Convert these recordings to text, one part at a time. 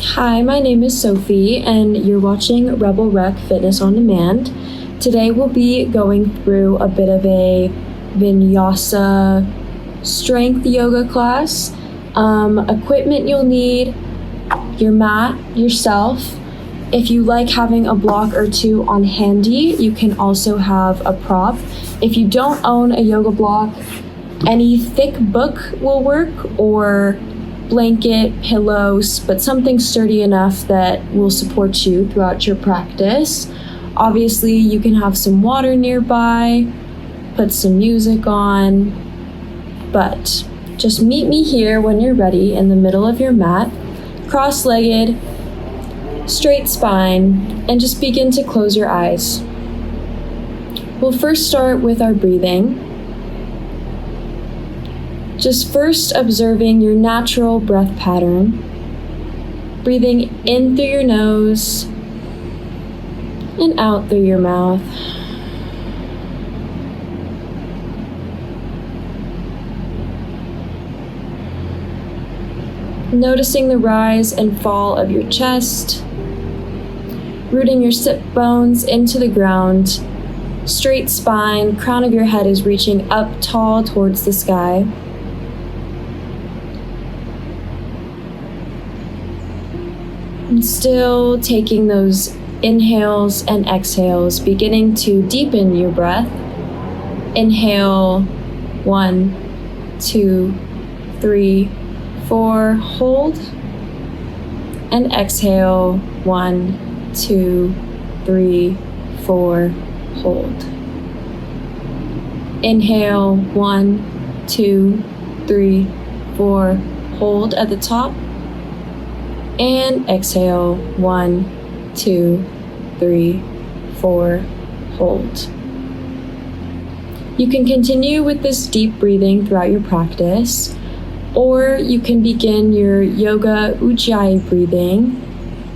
Hi, my name is Sophie, and you're watching Rebel Rec Fitness on Demand. Today we'll be going through a bit of a vinyasa strength yoga class. Equipment you'll need, your mat, yourself. If you like having a block or two on handy, you can also have a prop. If you don't own a yoga block, any thick book will work, or blanket, pillows, but something sturdy enough that will support you throughout your practice. Obviously, you can have some water nearby, put some music on, but just meet me here when you're ready in the middle of your mat, cross-legged, straight spine, and just begin to close your eyes. We'll first start with our breathing. Just first observing your natural breath pattern, breathing in through your nose and out through your mouth. Noticing the rise and fall of your chest, rooting your sit bones into the ground, straight spine, crown of your head is reaching up tall towards the sky. And still taking those inhales and exhales, beginning to deepen your breath. Inhale, 1, 2, 3, 4, hold. And exhale, 1, 2, 3, 4, hold. Inhale, 1, 2, 3, 4, hold at the top. And exhale, 1, 2, 3, 4, hold. You can continue with this deep breathing throughout your practice, or you can begin your yoga ujjayi breathing.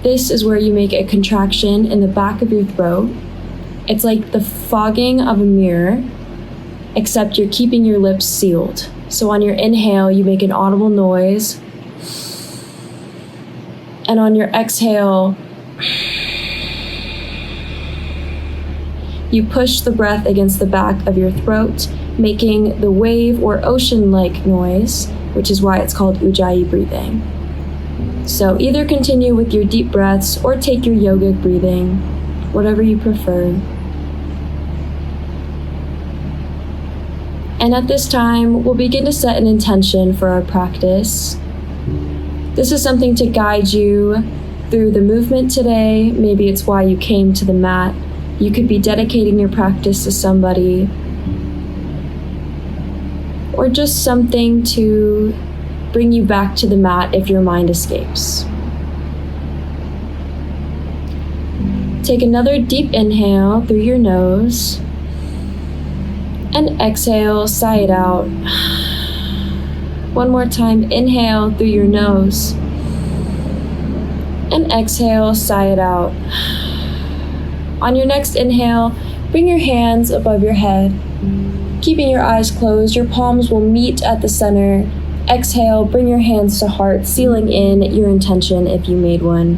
This is where you make a contraction in the back of your throat. It's like the fogging of a mirror, except you're keeping your lips sealed. So on your inhale, you make an audible noise. And on your exhale, you push the breath against the back of your throat, making the wave or ocean-like noise, which is why it's called ujjayi breathing. So either continue with your deep breaths or take your yogic breathing, whatever you prefer. And at this time, we'll begin to set an intention for our practice. This is something to guide you through the movement today. Maybe it's why you came to the mat. You could be dedicating your practice to somebody, or just something to bring you back to the mat if your mind escapes. Take another deep inhale through your nose, and exhale, sigh it out. One more time, inhale through your nose, and exhale, sigh it out. On your next inhale, bring your hands above your head. Keeping your eyes closed, your palms will meet at the center. Exhale, bring your hands to heart, sealing in your intention if you made one.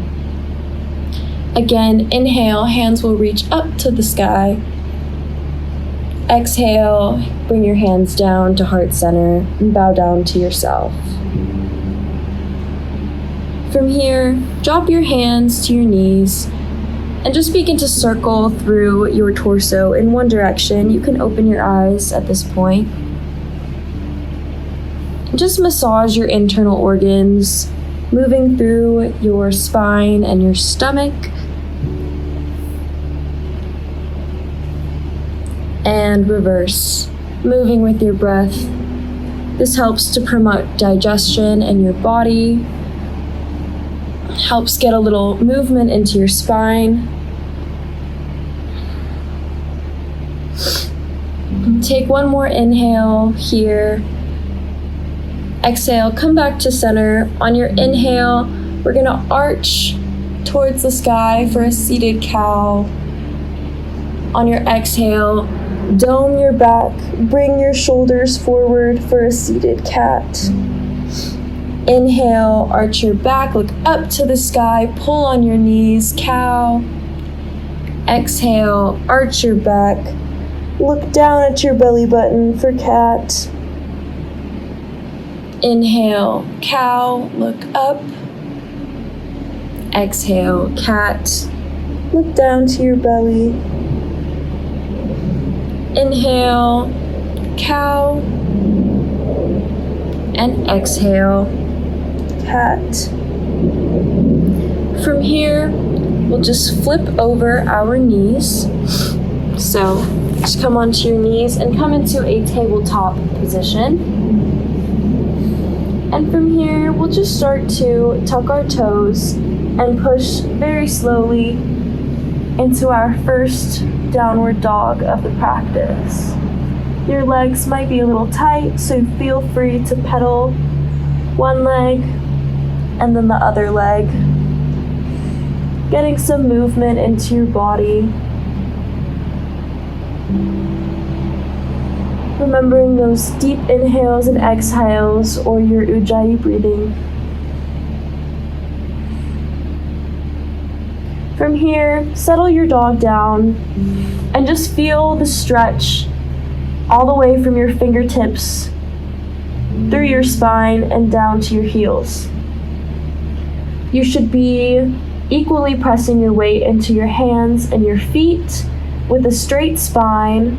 Again, inhale, hands will reach up to the sky. Exhale, bring your hands down to heart center and bow down to yourself. From here, drop your hands to your knees and just begin to circle through your torso in one direction. You can open your eyes at this point. Just massage your internal organs, moving through your spine and your stomach. And reverse, moving with your breath. This helps to promote digestion in your body, helps get a little movement into your spine. Take one more inhale here. Exhale, come back to center. On your inhale, we're gonna arch towards the sky for a seated cow. On your exhale, dome your back, bring your shoulders forward for a seated cat. Inhale, arch your back, look up to the sky, pull on your knees, cow. Exhale, arch your back, look down at your belly button for cat. Inhale, cow, look up. Exhale, cat, look down to your belly. Inhale, cow, and exhale, cat. From here, we'll just flip over our knees. So just come onto your knees and come into a tabletop position. And from here, we'll just start to tuck our toes and push very slowly into our first downward dog of the practice. Your legs might be a little tight, so feel free to pedal one leg and then the other leg, getting some movement into your body. Remembering those deep inhales and exhales, or your Ujjayi breathing. From here, settle your dog down and just feel the stretch all the way from your fingertips through your spine and down to your heels. You should be equally pressing your weight into your hands and your feet with a straight spine.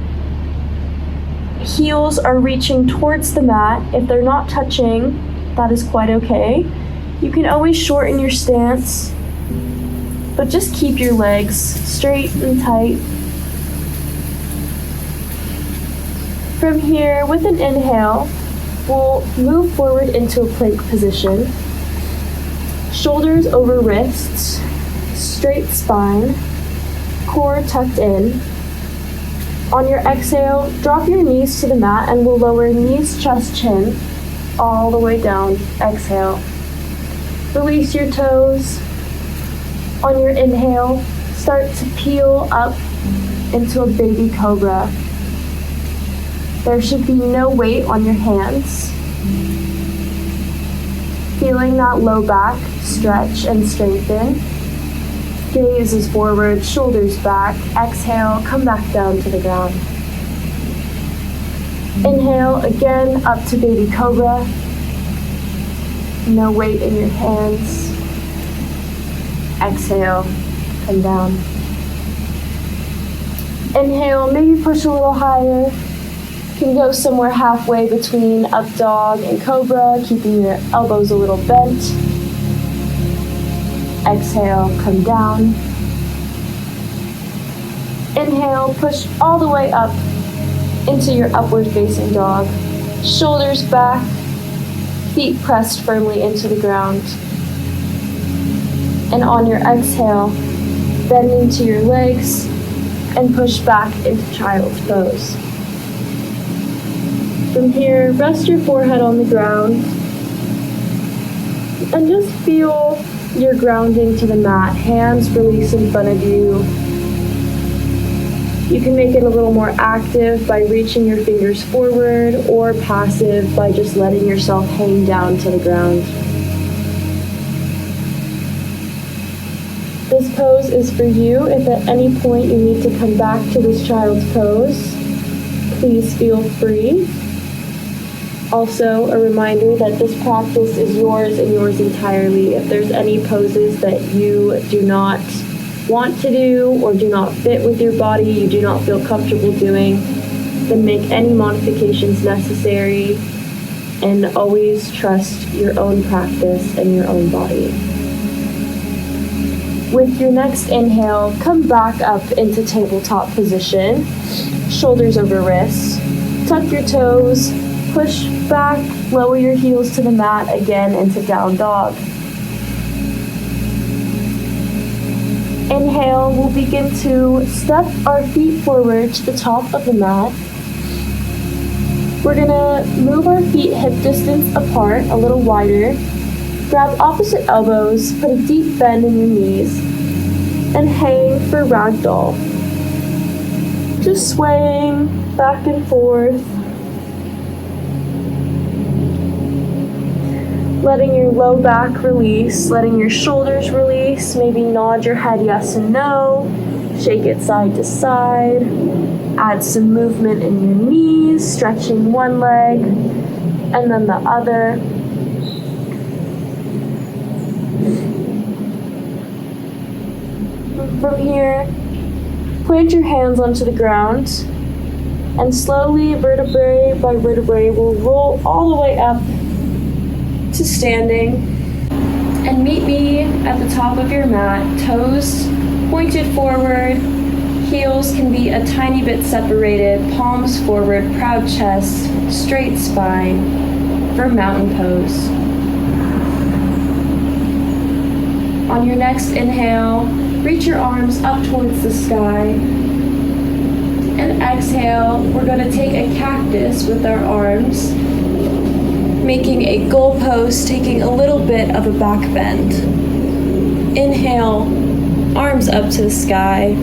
Heels are reaching towards the mat. If they're not touching, that is quite okay. You can always shorten your stance, but just keep your legs straight and tight. From here, with an inhale, we'll move forward into a plank position. Shoulders over wrists, straight spine, core tucked in. On your exhale, drop your knees to the mat and we'll lower knees, chest, chin, all the way down. Exhale. Release your toes. On your inhale, start to peel up into a baby cobra. There should be no weight on your hands. Feeling that low back stretch and strengthen. Gaze is forward, shoulders back. Exhale, come back down to the ground. Inhale, again, up to baby cobra. No weight in your hands. Exhale, come down. Inhale, maybe push a little higher. You can go somewhere halfway between up dog and cobra, keeping your elbows a little bent. Exhale, come down. Inhale, push all the way up into your upward facing dog. Shoulders back, feet pressed firmly into the ground. And on your exhale, bend into your legs and push back into child's pose. From here, rest your forehead on the ground and just feel your grounding to the mat. Hands release in front of you. You can make it a little more active by reaching your fingers forward, or passive by just letting yourself hang down to the ground. This pose is for you. If at any point you need to come back to this child's pose, please feel free. Also, a reminder that this practice is yours and yours entirely. If there's any poses that you do not want to do or do not fit with your body, you do not feel comfortable doing, then make any modifications necessary and always trust your own practice and your own body. With your next inhale, come back up into tabletop position, shoulders over wrists, tuck your toes, push back, lower your heels to the mat again into down dog. Inhale, we'll begin to step our feet forward to the top of the mat. We're gonna move our feet hip distance apart, a little wider. Grab opposite elbows, put a deep bend in your knees, and hang for ragdoll. Just swaying back and forth. Letting your low back release, letting your shoulders release, maybe nod your head yes and no, shake it side to side, add some movement in your knees, stretching one leg and then the other. From here, plant your hands onto the ground and slowly, vertebrae by vertebrae, will roll all the way up to standing, and meet me at the top of your mat, toes pointed forward, heels can be a tiny bit separated, palms forward, proud chest, straight spine for mountain pose. On your next inhale, reach your arms up towards the sky, and exhale, we're going to take a cactus with our arms, making a goalpost, taking a little bit of a back bend. Inhale, arms up to the sky.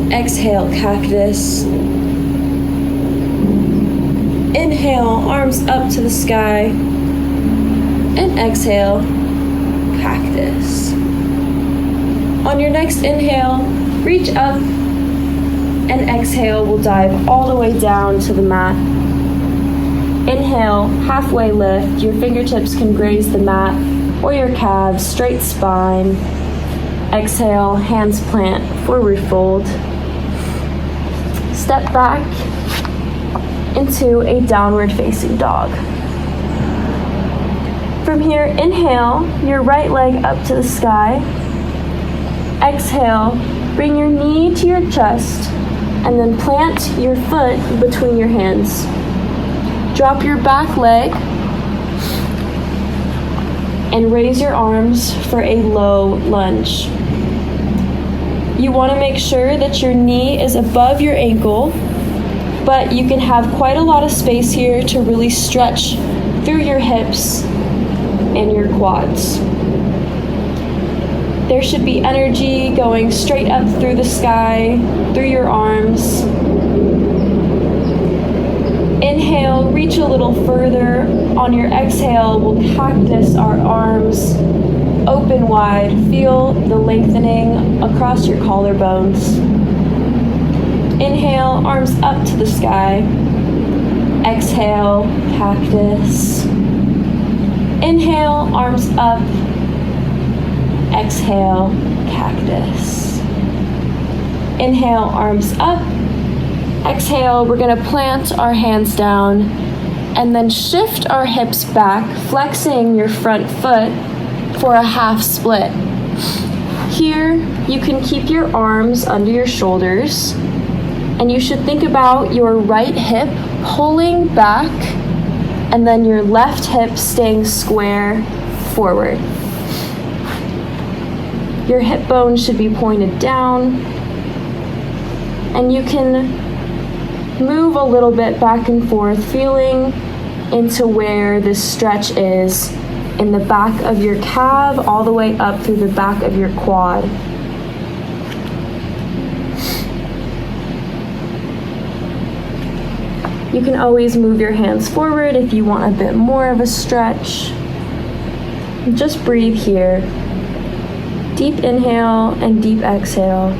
Exhale, cactus. Inhale, arms up to the sky. And exhale, cactus. On your next inhale, reach up, and exhale, we'll dive all the way down to the mat. Inhale, halfway lift, your fingertips can graze the mat or your calves, straight spine. Exhale, hands plant, forward fold. Step back into a downward facing dog. From here, inhale, your right leg up to the sky. Exhale, bring your knee to your chest, and then plant your foot between your hands. Drop your back leg and raise your arms for a low lunge. You want to make sure that your knee is above your ankle, but you can have quite a lot of space here to really stretch through your hips and your quads. There should be energy going straight up through the sky, through your arms. Inhale, reach a little further. On your exhale, we'll cactus our arms open wide. Feel the lengthening across your collarbones. Inhale, arms up to the sky. Exhale, cactus. Inhale, arms up. Exhale, cactus. Inhale, arms up. Exhale, we're going to plant our hands down and then shift our hips back, flexing your front foot for a half split. Here, you can keep your arms under your shoulders, and you should think about your right hip pulling back and then your left hip staying square forward. Your hip bone should be pointed down, and you can move a little bit back and forth, feeling into where this stretch is in the back of your calf, all the way up through the back of your quad. You can always move your hands forward if you want a bit more of a stretch. Just breathe here. Deep inhale and deep exhale.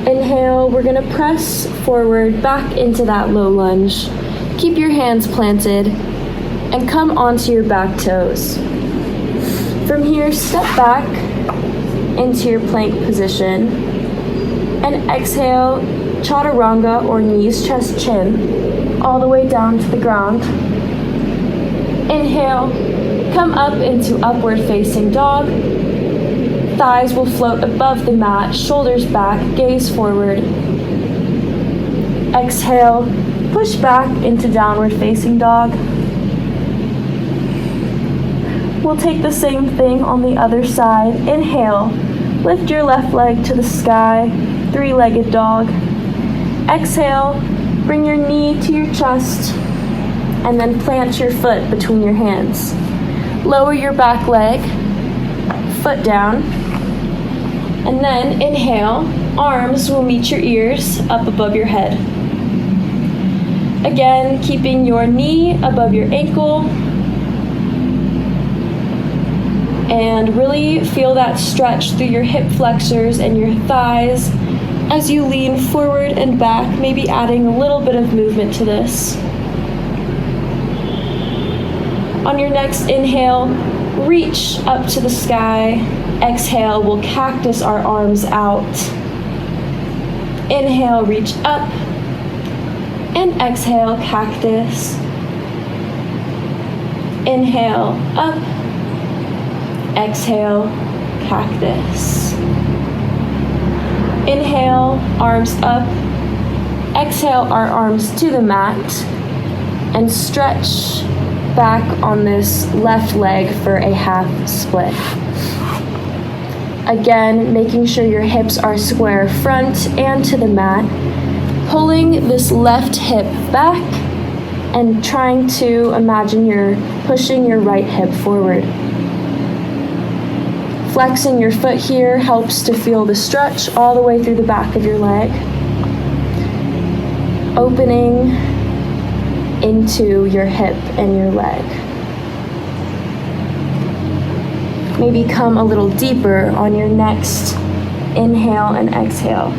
Inhale, we're going to press forward back into that low lunge. Keep your hands planted and come onto your back toes. From here, step back into your plank position and exhale, chaturanga or knees, chest, chin, all the way down to the ground. Inhale, come up into upward facing dog. Thighs will float above the mat, shoulders back, gaze forward. Exhale, push back into downward facing dog. We'll take the same thing on the other side. Inhale, lift your left leg to the sky, three-legged dog. Exhale, bring your knee to your chest, and then plant your foot between your hands. Lower your back leg, foot down, and then inhale, arms will meet your ears up above your head. Again, keeping your knee above your ankle. And really feel that stretch through your hip flexors and your thighs as you lean forward and back, maybe adding a little bit of movement to this. On your next inhale, reach up to the sky. Exhale, we'll cactus our arms out. Inhale, reach up. And exhale, cactus. Inhale, up. Exhale, cactus. Inhale, arms up. Exhale, our arms to the mat. And stretch back on this left leg for a half split. Again, making sure your hips are square front and to the mat. Pulling this left hip back and trying to imagine you're pushing your right hip forward. Flexing your foot here helps to feel the stretch all the way through the back of your leg. Opening into your hip and your leg. Maybe come a little deeper on your next inhale and exhale.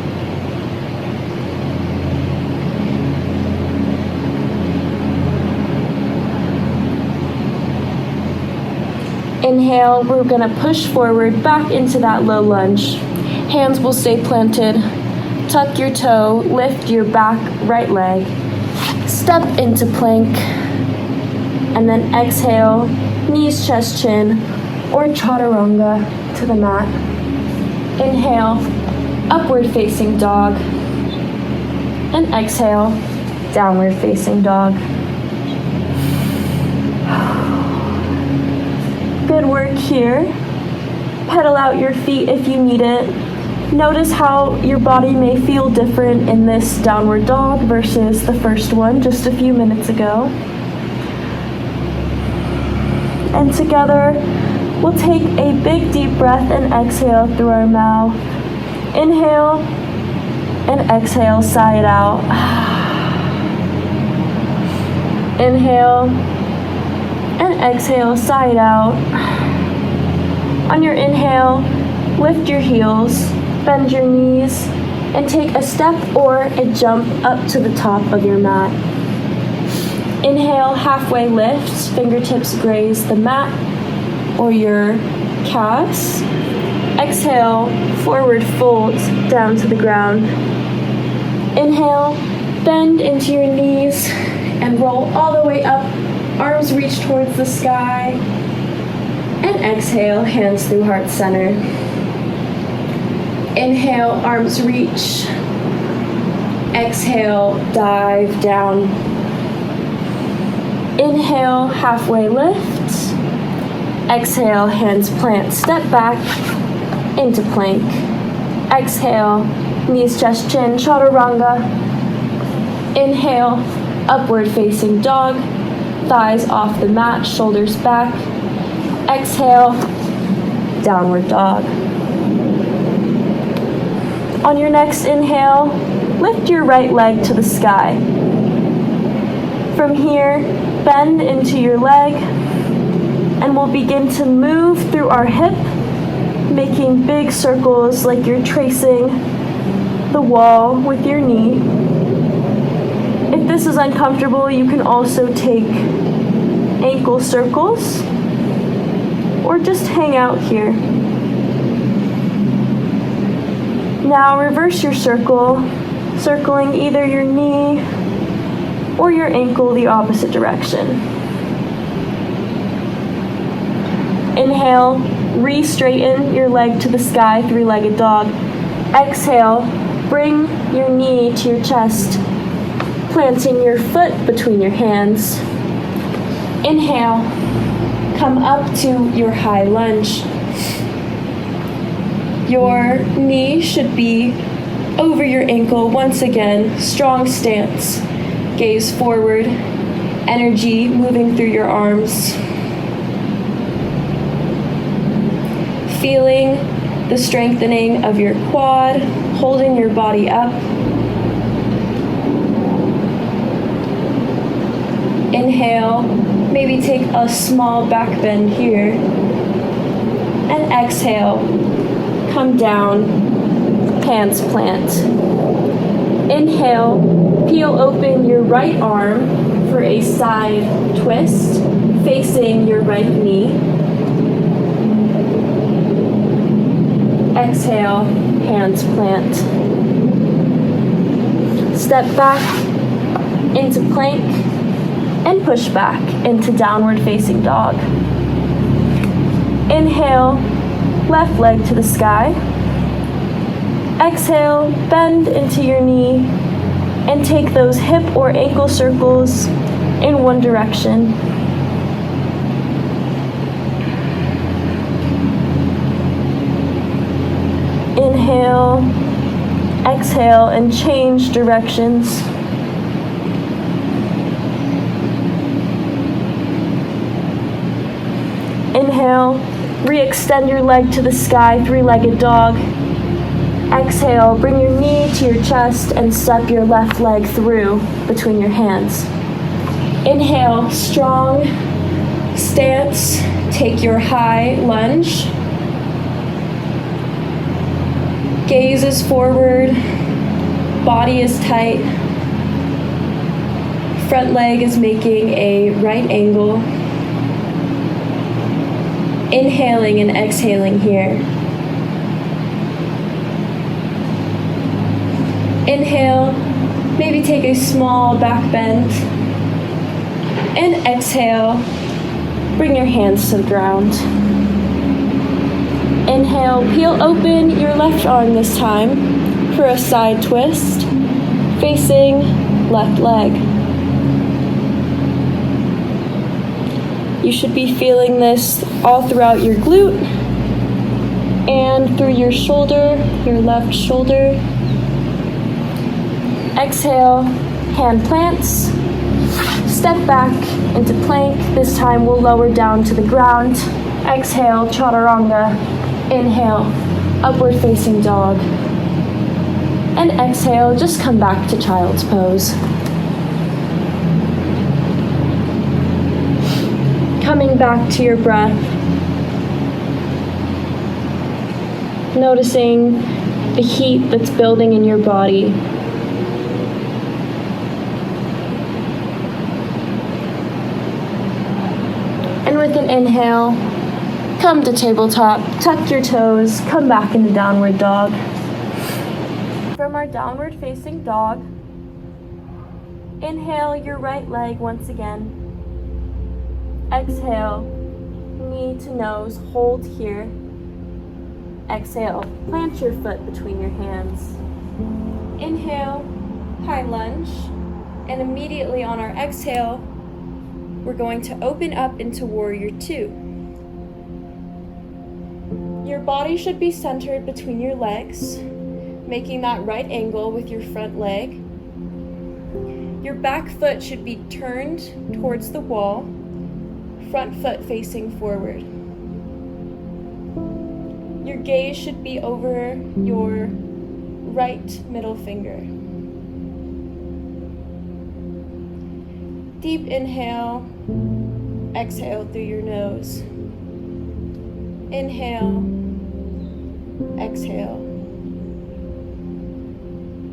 Inhale, we're gonna push forward back into that low lunge. Hands will stay planted. Tuck your toe, lift your back right leg. Step into plank. And then exhale, knees, chest, chin, or chaturanga to the mat. Inhale, upward facing dog. And exhale, downward facing dog. Good work here. Pedal out your feet if you need it. Notice how your body may feel different in this downward dog versus the first one just a few minutes ago. And together, we'll take a big deep breath and exhale through our mouth. Inhale and exhale, sigh it out. Inhale and exhale, sigh it out. On your inhale, lift your heels, bend your knees, and take a step or a jump up to the top of your mat. Inhale, halfway lift, fingertips graze the mat or your calves. Exhale, forward fold down to the ground. Inhale, bend into your knees and roll all the way up. Arms reach towards the sky. And exhale, hands through heart center. Inhale, arms reach. Exhale, dive down. Inhale, halfway lift. Exhale, hands plant, step back into plank. Exhale, knees, chest, chin, chaturanga. Inhale, upward facing dog. Thighs off the mat, shoulders back. Exhale, downward dog. On your next inhale, lift your right leg to the sky. From here, bend into your leg, and we'll begin to move through our hip, making big circles like you're tracing the wall with your knee. If this is uncomfortable, you can also take ankle circles or just hang out here. Now reverse your circle, circling either your knee or your ankle the opposite direction. Inhale, re-straighten your leg to the sky, three-legged dog. Exhale, bring your knee to your chest, planting your foot between your hands. Inhale, come up to your high lunge. Your knee should be over your ankle. Once again, strong stance. Gaze forward, energy moving through your arms. Feeling the strengthening of your quad, holding your body up. Inhale, maybe take a small back bend here. And exhale, come down, hands plant. Inhale, peel open your right arm for a side twist, facing your right knee. Exhale, hands plant. Step back into plank and push back into downward facing dog. Inhale, left leg to the sky. Exhale, bend into your knee and take those hip or ankle circles in one direction. Inhale, exhale, and change directions. Inhale, re-extend your leg to the sky, three-legged dog. Exhale, bring your knee to your chest and step your left leg through between your hands. Inhale, strong stance. Take your high lunge. Gaze is forward, body is tight. Front leg is making a right angle. Inhaling and exhaling here. Inhale, maybe take a small back bend. And exhale, bring your hands to the ground. Inhale, peel open your left arm this time for a side twist, facing left leg. You should be feeling this all throughout your glute and through your shoulder, your left shoulder. Exhale, hand plants. Step back into plank. This time we'll lower down to the ground. Exhale, chaturanga. Inhale, upward facing dog. And exhale, just come back to child's pose. Coming back to your breath. Noticing the heat that's building in your body. And with an inhale, come to tabletop, tuck your toes, come back into downward dog. From our downward facing dog, inhale your right leg once again. Exhale, knee to nose, hold here. Exhale, plant your foot between your hands. Inhale, high lunge, and immediately on our exhale, we're going to open up into Warrior Two. Your body should be centered between your legs, making that right angle with your front leg. Your back foot should be turned towards the wall, front foot facing forward. Your gaze should be over your right middle finger. Deep inhale, exhale through your nose. Inhale, exhale.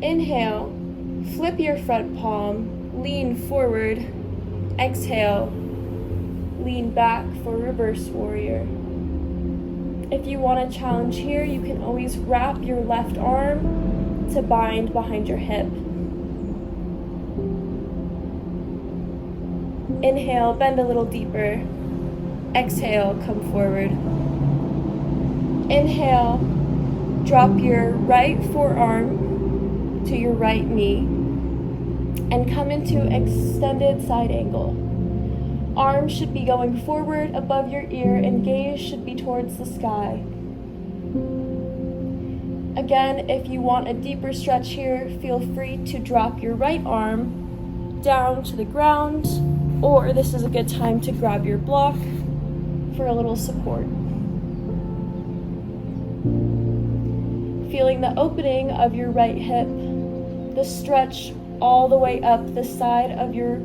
Inhale, flip your front palm, lean forward. Exhale, lean back for reverse warrior. If you want a challenge here, you can always wrap your left arm to bind behind your hip. Inhale, bend a little deeper. Exhale, come forward. Inhale, drop your right forearm to your right knee and come into extended side angle. Arms should be going forward above your ear and gaze should be towards the sky. Again, if you want a deeper stretch here, feel free to drop your right arm down to the ground, or this is a good time to grab your block for a little support. Feeling the opening of your right hip, the stretch all the way up the side of your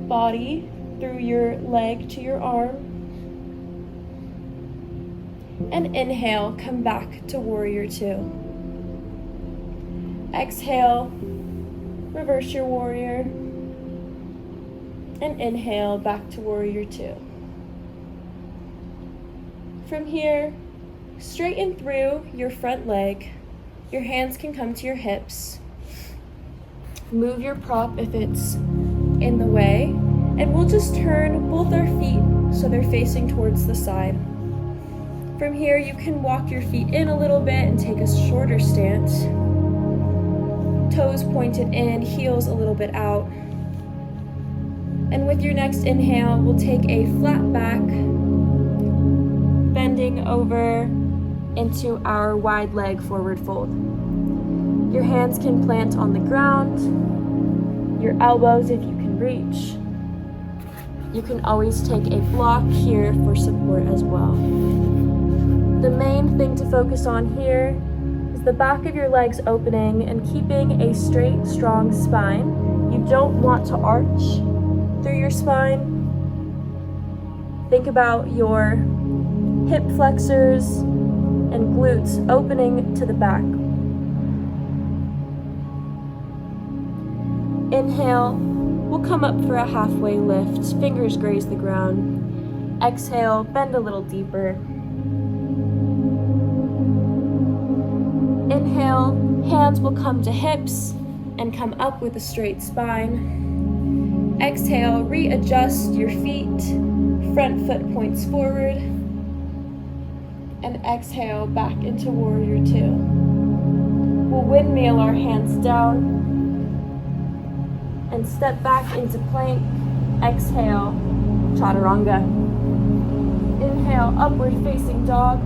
body through your leg to your arm. And inhale, come back to warrior two. Exhale, reverse your warrior. And inhale, back to warrior two. From here, straighten through your front leg. Your hands can come to your hips. Move your prop if it's in the way. And we'll just turn both our feet so they're facing towards the side. From here, you can walk your feet in a little bit and take a shorter stance. Toes pointed in, heels a little bit out. And with your next inhale, we'll take a flat back, bending over into our wide leg forward fold. Your hands can plant on the ground, your elbows if you can reach. You can always take a block here for support as well. The main thing to focus on here is the back of your legs opening and keeping a straight, strong spine. You don't want to arch through your spine. Think about your hip flexors and glutes opening to the back. Inhale, we'll come up for a halfway lift, fingers graze the ground. Exhale, bend a little deeper. Inhale, hands will come to hips and come up with a straight spine. Exhale, readjust your feet, front foot points forward. And exhale, back into warrior two. We'll windmill our hands down and step back into plank. Exhale, chaturanga. Inhale, upward facing dog.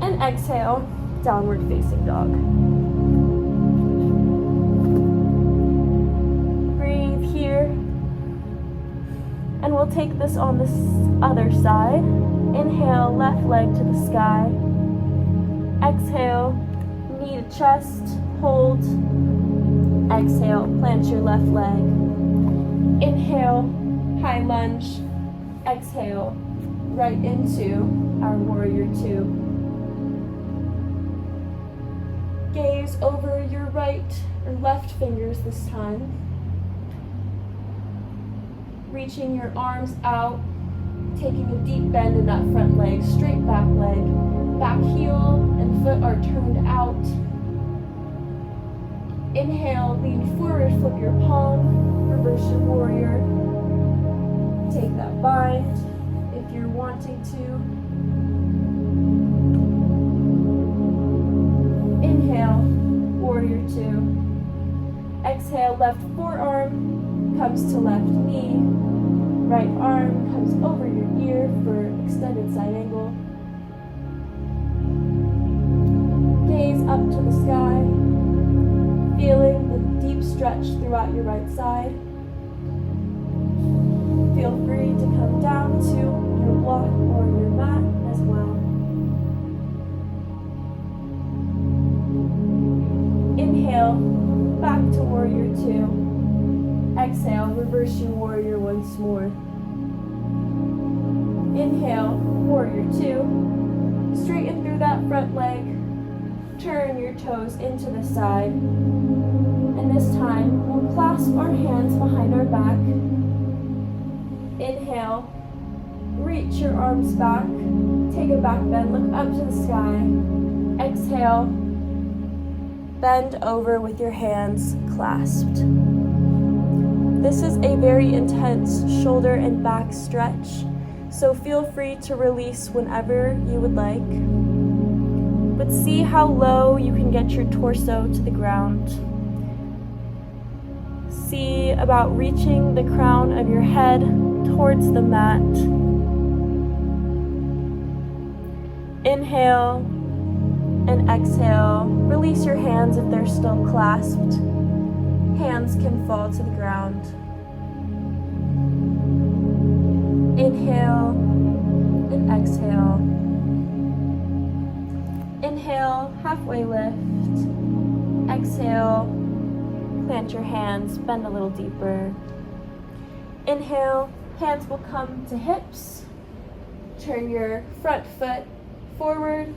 And exhale, downward facing dog. Breathe here. And we'll take this on this other side. Inhale, left leg to the sky. Exhale, knee to chest, hold. Exhale, plant your left leg. Inhale, high lunge. Exhale, right into our warrior two. Gaze over your right or left fingers this time. Reaching your arms out, taking a deep bend in that front leg, straight back leg. Back heel and foot are turned out. Inhale, lean forward, flip your palm, reverse your warrior. Take that bind if you're wanting to. Inhale, warrior two. Exhale, left forearm comes to left knee. Right arm comes over your ear for extended side angle. Gaze up to the sky, feeling the deep stretch throughout your right side. Feel free to come down to your block or your mat as well. Inhale, back to warrior two. Exhale, reverse your warrior once more. Inhale, warrior two. Straighten through that front leg. Turn your toes into the side. And this time, we'll clasp our hands behind our back. Inhale, reach your arms back. Take a back bend, look up to the sky. Exhale, bend over with your hands clasped. This is a very intense shoulder and back stretch, so feel free to release whenever you would like. But see how low you can get your torso to the ground. See about reaching the crown of your head towards the mat. Inhale and exhale. Release your hands if they're still clasped. Hands can fall to the ground. Inhale and exhale. Inhale, halfway lift. Exhale, plant your hands, bend a little deeper. Inhale, hands will come to hips. Turn your front foot forward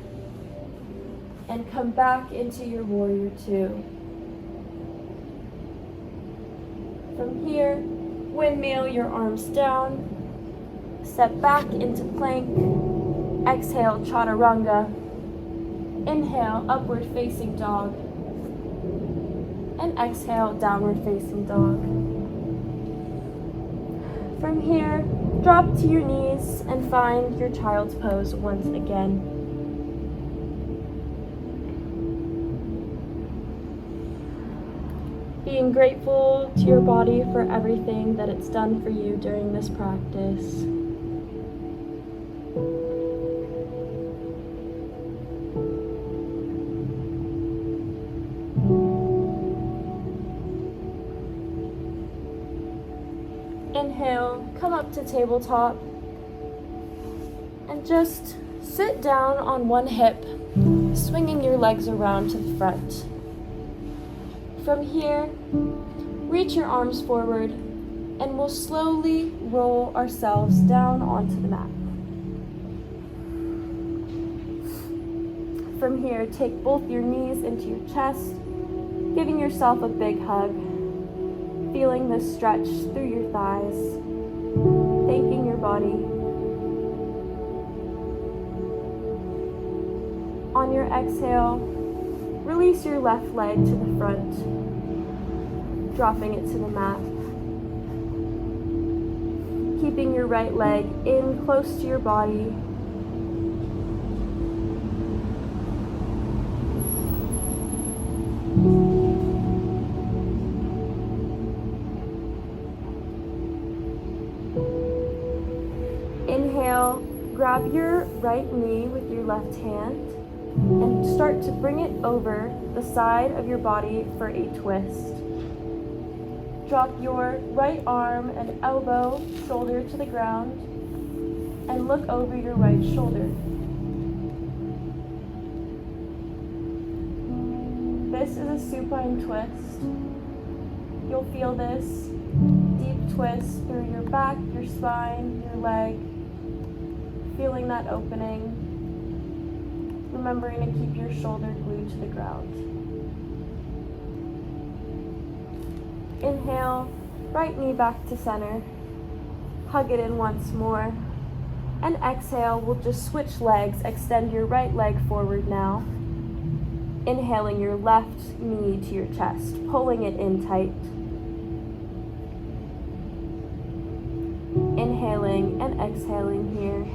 and come back into your warrior two. From here, windmill your arms down. Step back into plank. Exhale, chaturanga. Inhale, upward facing dog. And exhale, downward facing dog. From here, drop to your knees and find your child's pose once again. Being grateful to your body for everything that it's done for you during this practice. Inhale, come up to tabletop and just sit down on one hip, swinging your legs around to the front. From here, reach your arms forward and we'll slowly roll ourselves down onto the mat. From here, take both your knees into your chest, giving yourself a big hug, feeling the stretch through your thighs, thanking your body. On your exhale, release your left leg to the front, dropping it to the mat. Keeping your right leg in close to your body. Inhale, grab your right knee with your left hand and start to bring it over the side of your body for a twist. Drop your right arm and elbow, shoulder to the ground, and look over your right shoulder. This is a supine twist. You'll feel this deep twist through your back, your spine, your leg, feeling that opening, remembering to keep your shoulder glued to the ground. Inhale, right knee back to center, hug it in once more, and exhale, we'll just switch legs, extend your right leg forward now, inhaling your left knee to your chest, pulling it in tight, inhaling and exhaling here.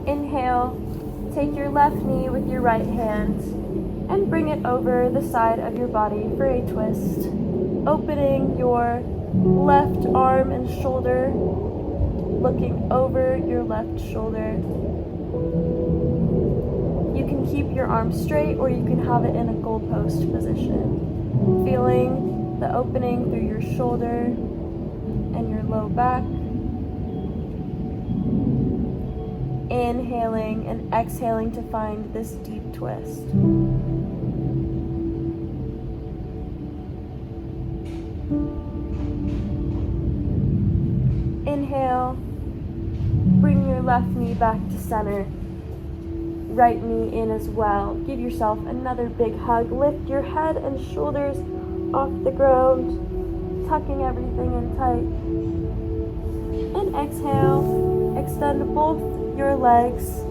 Inhale, take your left knee with your right hand and bring it over the side of your body for a twist, opening your left arm and shoulder, looking over your left shoulder. You can keep your arm straight or you can have it in a goalpost position, feeling the opening through your shoulder and your low back. Inhaling and exhaling to find this deep twist. Inhale, bring your left knee back to center, right knee in as well. Give yourself another big hug. Lift your head and shoulders off the ground, tucking everything in tight. And exhale, extend both your legs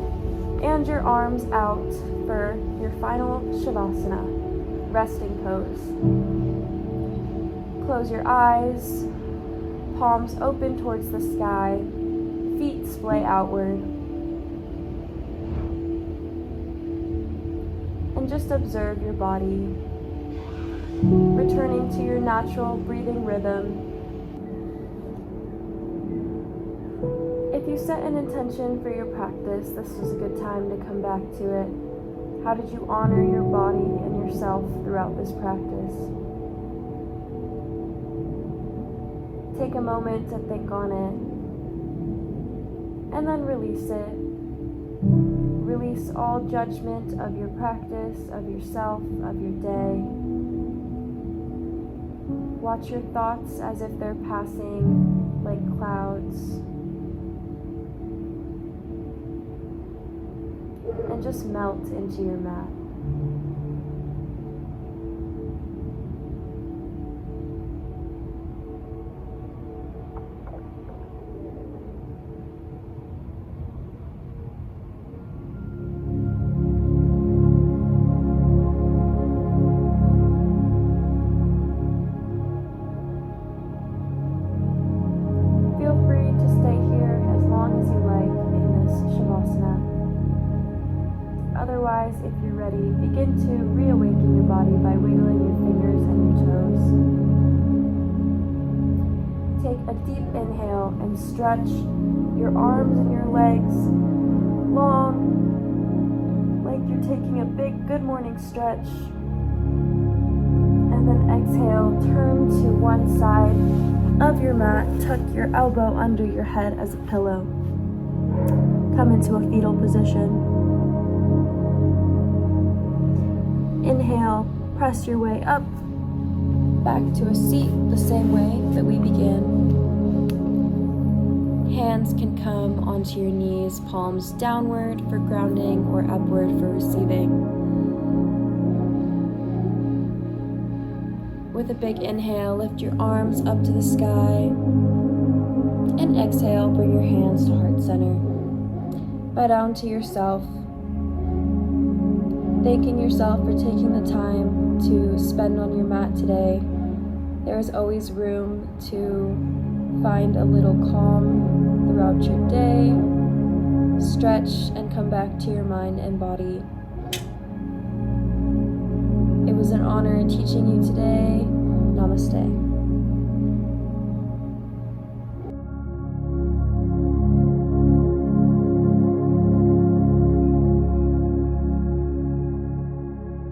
and your arms out for your final Shavasana, resting pose. Close your eyes, palms open towards the sky, feet splay outward. And just observe your body, returning to your natural breathing rhythm. If you set an intention for your practice, this is a good time to come back to it. How did you honor your body and yourself throughout this practice? Take a moment to think on it, and then release it. Release all judgment of your practice, of yourself, of your day. Watch your thoughts as if they're passing like clouds. And just melt into your mat. Otherwise, if you're ready, begin to reawaken your body by wiggling your fingers and your toes. Take a deep inhale and stretch your arms and your legs long, like you're taking a big good morning stretch. And then exhale, turn to one side of your mat, tuck your elbow under your head as a pillow. Come into a fetal position. Inhale, press your way up, back to a seat the same way that we began. Hands can come onto your knees, palms downward for grounding or upward for receiving. With a big inhale, lift your arms up to the sky. And exhale, bring your hands to heart center. Bow down to yourself. Thanking yourself for taking the time to spend on your mat today. There is always room to find a little calm throughout your day. Stretch and come back to your mind and body. It was an honor teaching you today.